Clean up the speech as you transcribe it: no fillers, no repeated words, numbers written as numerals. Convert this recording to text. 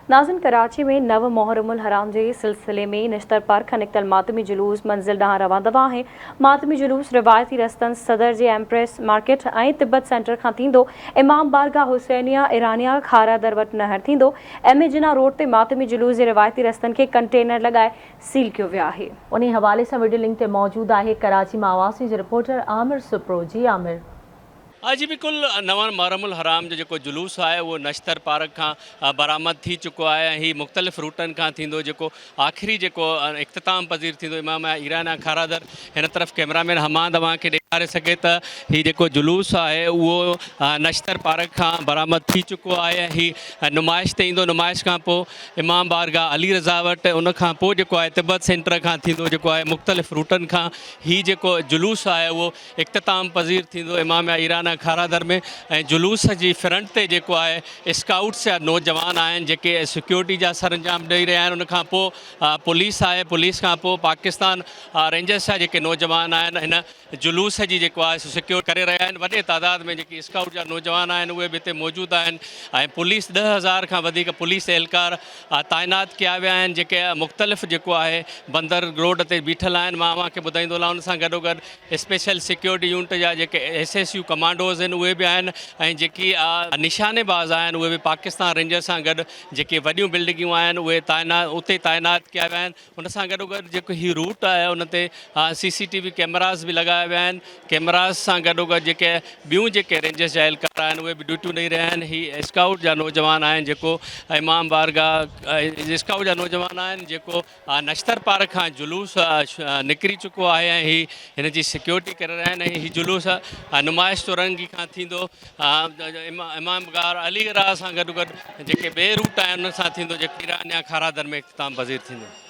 नाज़िन कराची में नव मुहर्रमुल हराम के सिलसिले में नश्तर पार्क खां निकतल मातमी जुलूस मंजिल ॾांहुं रवां दवा है। मातमी जुलूस रिवायती रस्तन सदर जे एम्प्रेस मार्केट ऐं तिब्बत सेंटर खां थींदो इमाम बारगाह हुसैनिया ईरानिया खारा दर वटि नहर थींदो। एम जिना रोड ते मातमी जुलूस जे रिवायती रस्तन के कंटेनर लगाए सील कियो वियो आहे। उन्हीं हवाले से वीडियो लिंक ते मौजूद है कराची में आवाज़ जे रिपोर्टर आमिर सुप्रो। जी आमिर। हाँ जी बिल्कुल नवां मुहर्रमुल हराम जो जुलूस है वो नश्तर पार्क का बरामद थी चुको है। ही मुख्तलिफ़ रूटन का थींदो जो आखिरी जो इख्तिताम पज़ीर थींदो इमाम ईरान खारादर इन तरफ़ कैमरामैन हमाद तव्हांखे ॾेखारे सघे त ही जो जुलूस है वो नश्तर पार्क का बरामद थी चुको है। ही नुमाइश ते ईंदो। नुमाइश खां पोइ इमाम बारगाह अली रज़ा वटि उन खां पोइ जेको आहे तिब्बत सेंटर खां थींदो जेको आहे मुख्तलिफ़ रूटन खां ही जो जुलूस है वो इख्तिताम पज़ीर थींदो इमाम ईरान खारादर में। जुलूस की फ्रंट ते जेको आहे स्काउट्स या नौजवान आहिनि जेके सिक्योरिटी जा सरंजाम ॾेई रहिया आहिनि। उन खां पोइ पुलिस आहे। पुलिस खां पोइ पाकिस्तान रेंजर्स जा जेके नौजवान आहिनि हिन जुलूस जी जेको आहे सिक्योर करे रहिया आहिनि। वॾे तादाद में जेके स्काउट जा नौजवान आहिनि उहे बि हिते मौजूदु आहिनि ऐं पुलिस 10,000 खां वधीक पुलिस एहलकार तैनात कया विया आहिनि जेके मुख़्तलिफ़ जेको आहे बंदर रोड ते बीठल आहिनि। मां तव्हांखे ॿुधाईंदो हलां उन सां गॾोगॾु स्पेशल सिक्योरिटी यूनिट जा जेके SSU कमांडोज़ आहिनि उहे बि आहिनि ऐं जेकी निशानेबाज़ आहिनि उहे बि पाकिस्तान रेंजर सां गॾु जेके वॾियूं बिल्डिंगूं आहिनि उहे उते तैनात कया विया आहिनि। उन सां गॾोगॾु जेको हीउ रूट आहे उन ते CCTV कैमरास बि लॻाया विया आहिनि। कैमरास सां गॾोगॾु जेके ॿियूं जेके रेंजर्स जा एहलकार आहिनि उहे बि ड्यूटियूं ॾेई रहिया आहिनि। ही स्काउट जा नौजवान आहिनि जेको इमाम बारगाह स्काउट जा नौजवान आहिनि जेको नश्तर पार्क खां जुलूस निकिरी चुको आहे ऐं ही हिन जी सिक्योरिटी करे रहिया आहिनि। ऐं हीउ जुलूस नुमाइश चौरंगी खां थींदो इमाम बारगाह अली रज़ा सां गॾु जेके ॿिए रूट आहिनि उन सां थींदो जेके ईरान या खारादर में इख्तिताम पज़ीर थींदो।